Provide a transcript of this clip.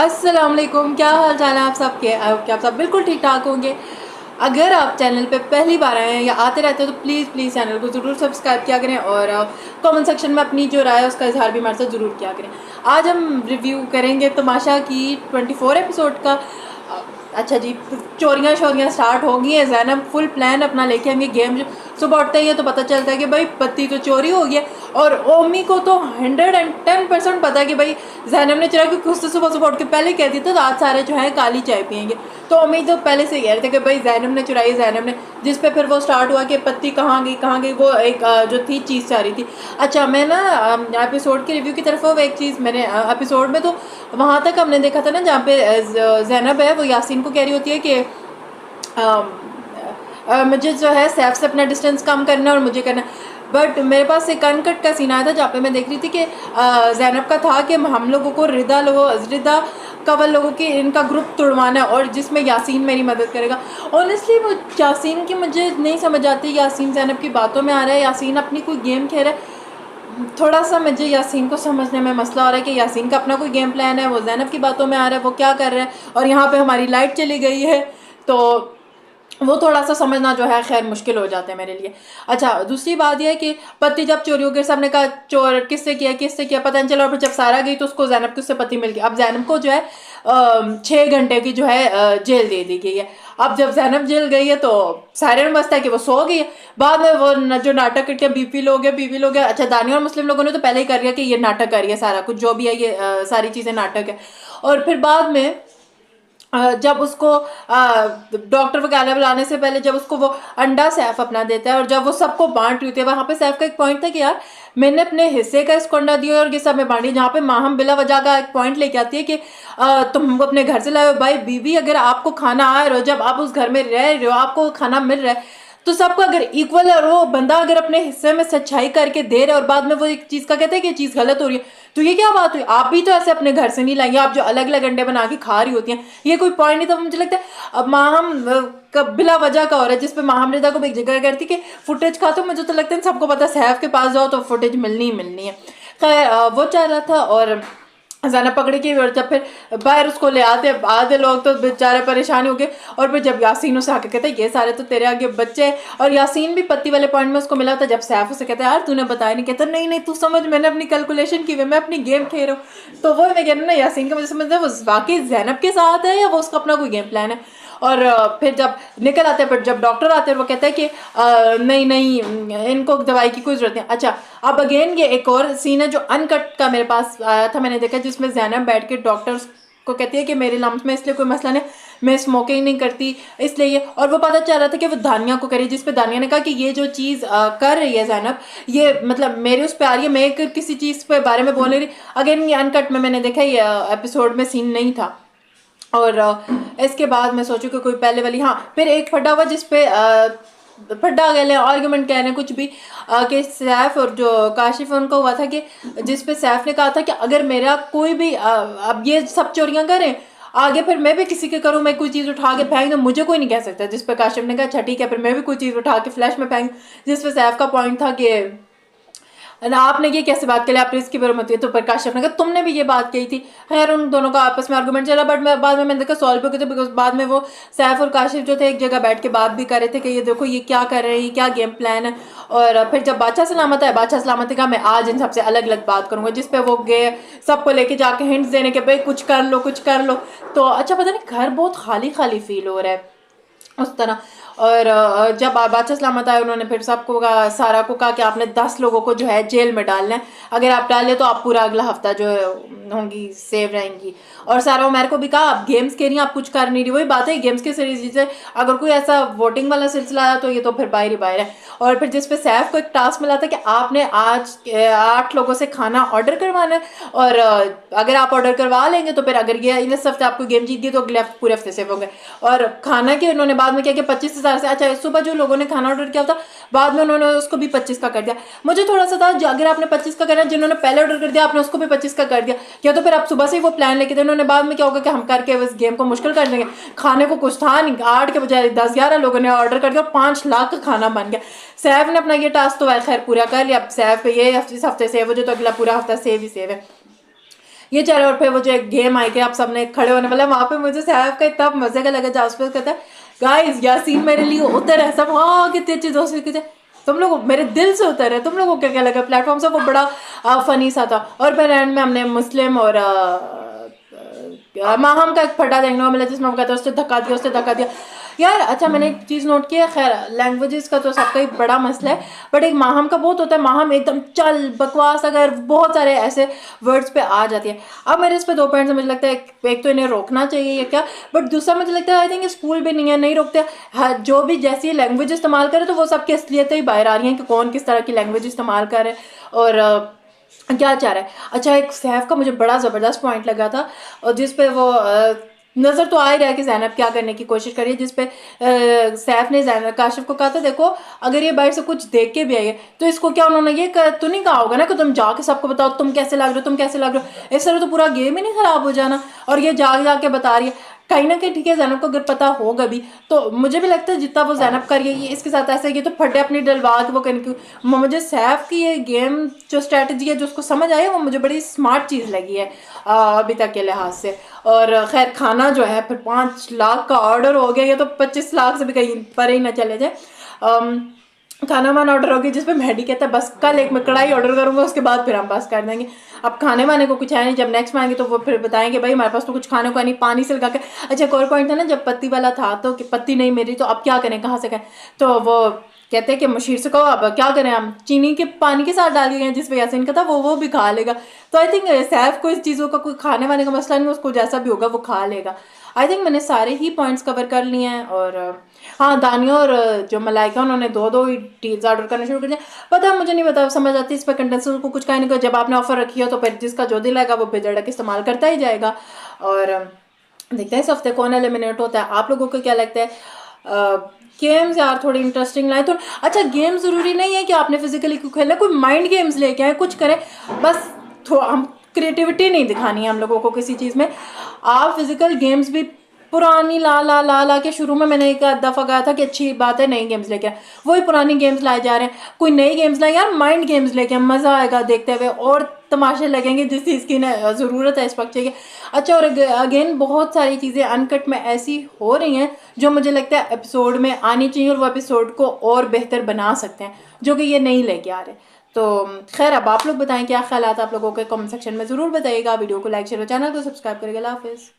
अस्सलाम वालेकुम, क्या हाल चाल है आप सबके। क्या आप सब बिल्कुल ठीक ठाक होंगे। अगर आप चैनल पे पहली बार आए हैं या आते रहते हो तो प्लीज़ प्लीज़ चैनल को ज़रूर सब्सक्राइब किया करें और कमेंट सेक्शन में अपनी जो राय है उसका इजहार भी हमारे साथ ज़रूर किया करें। आज हम रिव्यू करेंगे तमाशा की 24 एपिसोड का। अच्छा जी, चोरियाँ शोरियाँ स्टार्ट हो गई हैं। ज़ैनब फुल प्लान अपना लेके हम ये गेम सुबह उठते ही है तो पता चलता है कि भाई पत्ती तो चोरी हो गया। और ओमी को तो 110% पता है कि भाई ज़ैनब ने चुरा, क्योंकि उससे सुबह सुबह उठ के पहले कह दिया था तो आज सारे जो है काली चाय पियेंगे। तो ओमी तो पहले से कह रहे थे कि भाई ज़ैनब ने चुराई, ज़ैनब ने। जिस पे फिर वो स्टार्ट हुआ कि पत्ती कहाँ गई वो एक जो थी चीज़ चाह रही थी। अच्छा, मैं ना एपिसोड के रिव्यू की तरफ वो एक चीज़ मैंने एपिसोड में तो वहाँ तक हमने देखा था ना जहाँ पे ज़ैनब है वो यासीन को कह रही होती है कि मुझे जो है सैफ से अपना डिस्टेंस कम करना है और मुझे करना। बट मेरे पास एक अनकट का सीन आया था जहाँ पे मैं देख रही थी कि ज़ैनब का था कि हम लोगों को रिदा कवल लोगों की इनका ग्रुप तोड़वाना है और जिसमें यासीन मेरी मदद करेगा। ऑनेस्टली वो यासीन की मुझे नहीं समझ आती। यासीन ज़ैनब की बातों में आ रहा है, यासीन अपनी कोई गेम खेल रहा है। थोड़ा सा मुझे यासीन को समझने में मसला हो रहा है कि यासीन का अपना कोई गेम प्लान है, वो ज़ैनब की बातों में आ रहा है, वो क्या कर रहा है। और यहाँ पे हमारी लाइट चली गई है तो वो थोड़ा सा समझना जो है खैर मुश्किल हो जाता है मेरे लिए। अच्छा, दूसरी बात यह है कि पति जब चोरी हो गई, सबने कहा चोर किससे किया पता नहीं चला। और फिर जब सारा गई तो उसको ज़ैनब की उससे पति मिल गया। अब ज़ैनब को जो है 6 घंटे की जो है जेल दे दी गई है। अब जब ज़ैनब जेल गई है तो सारे में बसता है कि वो सो गई है। बाद में वो जो नाटक करके बीपी लोग है। अच्छा, दानिया और मुस्लिम लोगों ने तो पहले ही कर लिया कि ये नाटक कर रही है, सारा कुछ जो भी है ये सारी चीज़ें नाटक है। और फिर बाद में जब उसको डॉक्टर वगैरह बुलाने से पहले जब उसको वो अंडा सैफ अपना देता है और जब वो सबको बांट रही होती है, वहाँ पे सैफ का एक पॉइंट था कि यार मैंने अपने हिस्से का इसको अंडा दिया और ये सब में बांटी। जहाँ पे माहम बिला वजह का एक पॉइंट लेके आती है कि तुम हमको अपने घर से लाए हो। भाई बीवी, अगर आपको खाना आ रहा हो, जब आप उस घर में रह रहे हो, आपको खाना मिल रहा है तो सबको अगर इक्वल है और वो बंदा अगर अपने हिस्से में सच्चाई करके दे रहा है और बाद में वो एक चीज़ का कहते हैं कि ये चीज़ गलत हो रही है, तो ये क्या बात हुई। आप भी तो ऐसे अपने घर से नहीं लाएंगे, आप जो अलग अलग अंडे बना के खा रही होती हैं, ये कोई पॉइंट नहीं था। मुझे लगता है अब माहम बिला वजह का हो रहा है जिसपे माहम रिदा को एक जगह करती कि फुटेज का, तो मुझे तो लगता है सबको पता सैफ के पास जाओ तो फुटेज मिलनी ही मिलनी है। खैर वो चल रहा था और ज़ैनब पकड़ी की। और जब फिर बाहर उसको ले आते आधे लोग तो बेचारे परेशान हो गए। और फिर जब यासीन उसे आके कहता है ये सारे तो तेरे आगे बच्चे हैं, और यासीन भी पत्ती वाले पॉइंट में उसको मिला था जब सैफ उसे कहता है यार तूने बताया नहीं। कहता नहीं तू समझ, मैंने अपनी कैलकुलेशन की हुई, मैं अपनी गेम खेल रहा हूँ। तो वो मैं कह रही हूँ ना, यासीन का मुझे समझता है वो वाकई ज़ैनब के साथ है या वो उसका अपना कोई गेम प्लान है। और फिर जब निकल आते हैं, फिर जब डॉक्टर आते हैं वो कहता है कि नहीं इनको दवाई की कोई ज़रूरत नहीं। अच्छा, अब अगेन ये एक और सीन है जो अनकट का मेरे पास आया था, मैंने देखा, जिसमें ज़ैनब बैठ के डॉक्टर को कहती है कि मेरे लम्स में इसलिए कोई मसला नहीं, मैं स्मोकिंग नहीं करती इसलिए ये। और वो पता चल रहा था कि वो दानिया को करी, जिस पे दानिया ने कहा कि ये जो चीज़ कर रही है ज़ैनब, ये मतलब मेरे उस पे आ रही है, मैं किसी चीज़ के बारे में बोल रही। अगेन ये अनकट में मैंने देखा ये एपिसोड में सीन नहीं था। और इसके बाद मैं सोचूं कि कोई पहले वाली, हाँ फिर एक फटा हुआ जिसपे फटा गए आर्गुमेंट कह रहे हैं कुछ भी कि सैफ और जो काशिफ है उनको हुआ था कि जिसपे सैफ ने कहा था कि अगर मेरा कोई भी अब ये सब चोरियां करें आगे, फिर मैं भी किसी के करूँ, मैं कोई चीज़ उठा के फेंक दूँ, मुझे कोई नहीं कह सकता। जिस पे काशिफ ने कहा अच्छा ठीक है, फिर मैं भी कोई चीज़ उठा के फ्लैश में फेंक। जिस पे सैफ का पॉइंट था कि ना आपने ये कैसे बात करी, आपने इसकी बरामद की। तो प्रकाश ने कहा तुमने भी ये बात कही थी। खैर उन दोनों का आपस में आर्गूमेंट चला, बट मैं बाद में मैंने देखा सॉल्व हो गया। बिकॉज बाद में वो सैफ और काशिफ जो थे एक जगह बैठ के बात भी कर रहे थे कि ये देखो ये क्या कर रहे हैं, ये क्या गेम प्लान है। और फिर जब बादशाह सलामत है, बादशाह सलामत का मैं आज इन सबसे अलग अलग बात करूंगा, जिसपे वो गए सबको लेके जाके हिंट्स देने के भाई कुछ कर लो कुछ कर लो। तो अच्छा, पता नहीं घर बहुत खाली खाली फील हो रहा है उस तरह। और जब बादशाह सलामत आए उन्होंने फिर सबको कहा, सारा को कहा कि आपने 10 लोगों को जो है जेल में डालना है, अगर आप डाले तो आप पूरा अगला हफ्ता जो होंगी सेव रहेंगी। और सारा उमर को भी कहा आप गेम्स के रही आप कुछ कर नहीं रही। वही बात है गेम्स के सीरीज से अगर कोई ऐसा वोटिंग वाला सिलसिला आया तो ये तो फिर बाहर ही बाहर है। और फिर जिसपे सैफ को एक टास्क मिला था कि आपने आज 8 लोगों से खाना ऑर्डर करवाना है, और अगर आप ऑर्डर करवा लेंगे तो फिर अगर ये इस हफ्ते आपको गेम जीत गई तो अगले पूरे हफ्ते सेव होंगे। और खाना के उन्होंने बाद में किया कि 25,000 से, अच्छा सुबह जो लोगों ने खाना ऑर्डर किया था बाद में उन्होंने उसको भी 25 का कर दिया। मुझे थोड़ा सा था अगर आपने 25 का करना, जिन्होंने पहले ऑर्डर कर दिया आपने उसको भी 25 का कर दिया, या तो फिर आप सुबह से ही वो प्लान लेके थे। उन्होंने बाद में क्या होगा कि हम करके इस गेम को मुश्किल कर देंगे। खाने को कुछ था नहीं, 8 के बजाय 10-11 लोगों ने ऑर्डर कर दिया और 5 लाख का खाना बन गया। सैफ ने अपना ये टास्क तो खैर पूरा कर लिया। अब सैफ ये इस हफ्ते सेव हो जाए तो अगला पूरा हफ्ता सेव ही सेव है। ये चलो। और फिर वो जो एक गेम आई कि आप सबने खड़े होने वाला, वहाँ पे मुझे सैफ का इतना मजे का लगा जहाँ उसपे कहता है गाइस यासीन मेरे लिए उतर है सब, हाँ कितनी अच्छी दोस्ती की थे तुम लोग, मेरे दिल से उतर है। तुम लोगों को क्या क्या लगा प्लेटफॉर्म से, वो बड़ा फनी सा था। और फिर एंड में हमने मुस्लिम और माहम का एक फटा देखने को मिला जिसमें वो कहता है उसने धक्का दिया, उसने धक्का दिया यार। अच्छा मैंने एक चीज़ नोट किया, खैर लैंग्वेजेस का तो सबका ही बड़ा मसला है, बट एक माहम का बहुत होता है, माहम एकदम चल बकवास अगर बहुत सारे ऐसे वर्ड्स पे आ जाती है। अब मेरे इस पे दो पॉइंट्स मुझे लगता है, एक तो इन्हें रोकना चाहिए या क्या, बट दूसरा मुझे लगता है आई थिंक स्कूल भी नहीं है, नहीं रोकते। हाँ, जो भी जैसी लैंग्वेज इस्तेमाल करे तो वो सबकी असलियतें ही बाहर आ रही हैं कि कौन किस तरह की लैंग्वेज इस्तेमाल करे और क्या चाह रहा है। अच्छा एक सैफ का मुझे बड़ा ज़बरदस्त पॉइंट लगा था, और जिस पे वो नज़र तो आ ही रहा है कि ज़ैनब क्या करने की कोशिश करी है, जिस पे सैफ ने ज़ैनब काशिफ को कहा था देखो अगर ये बाहर से कुछ देख के भी आई है तो इसको क्या उन्होंने ये तो नहीं कहा होगा ना कि तुम जाके सबको बताओ तुम कैसे लग रहे हो, तुम कैसे लग रहे हो, इस तरह तो पूरा गेम ही नहीं ख़राब हो जाना। और ये जाके बता रही है कहीं ना कहीं, ठीक है ज़ैनब को अगर पता होगा भी तो मुझे भी लगता है जितना वो ज़ैनब कर रही है इसके साथ ऐसा है कि तो फटे अपनी डलवा के वो करने की। मुझे सैफ की ये गेम जो स्ट्रैटेजी है जो उसको समझ आई है वो मुझे बड़ी स्मार्ट चीज़ लगी है अभी तक के लिहाज से। और खैर खाना जो है फिर 5 लाख का ऑर्डर हो गया, ये तो 25 लाख से भी कहीं पर ही ना चले जाए। खाना वाना ऑर्डर हो गया जिसपे मेहदी कहता है बस कल एक मैं कढ़ाई ऑर्डर करूंगा उसके बाद फिर हम बस कर देंगे। अब खाने वाने को कुछ है नहीं, जब नेक्स्ट में आएंगे तो वो फिर बताएंगे भाई हमारे पास तो कुछ खाने को नहीं, पानी से लगा के। अच्छा एक और पॉइंट था ना जब पत्ती वाला था तो कि पत्ती नहीं मेरी तो अब क्या करें कहाँ से करें, तो वो कहते हैं कि मशीर से कहो अब क्या करें हम चीनी के पानी के साथ डाल के गए जिस पे यासीन का था वो भी खा लेगा। तो आई थिंक सैफ को इस चीज़ों का कोई खाने वाने का मसला नहीं, उसको जैसा भी होगा वो खा लेगा। आई थिंक मैंने सारे ही पॉइंट्स कवर कर लिए हैं। और हाँ दानिया और जो मलाइका उन्होंने दो ही टीज ऑर्डर करना शुरू कर दिया। पता है मुझे नहीं पता समझ आती इस पर कंटेंसर को कुछ कहने को, जब आपने ऑफर रखी हो तो फिर जिसका जो दिल आएगा वो बेझड़क इस्तेमाल करता ही जाएगा। और देखते हैं इस हफ्ते कौन एलिमिनेट होता है। आप लोगों को क्या लगता है गेम्स यार थोड़ी इंटरेस्टिंग लाए तो। अच्छा गेम ज़रूरी नहीं है कि आपने फिजिकली क्यों खेलना, कोई माइंड गेम्स लेके आए कुछ करें, बस थोड़ा हम क्रिएटिविटी नहीं दिखानी है हम लोगों को किसी चीज़ में। आप फिजिकल गेम्स भी पुरानी ला के शुरू में मैंने एक दफ़ा कहा था कि अच्छी बात है नई गेम्स लेके, वही पुरानी गेम्स लाए जा रहे हैं। कोई नई गेम्स लाए यार, माइंड गेम्स लेके मज़ा आएगा देखते हुए और तमाशे लगेंगे जिस चीज़ की ज़रूरत है इस वक्त चाहिए। अच्छा और अगेन बहुत सारी चीज़ें अनकट में ऐसी हो रही हैं जो मुझे लगता है एपिसोड में आनी चाहिए और वो एपिसोड को और बेहतर बना सकते हैं जो कि ये नहीं लेके आ रहे। तो खैर अब आप लोग बताएं क्या ख्याल आप लोगों के कमेंट सेक्शन में ज़रूर बताइएगा। वीडियो को लाइक शेयर और चैनल को सब्सक्राइब करेगा। अल्लाह हाफिज़।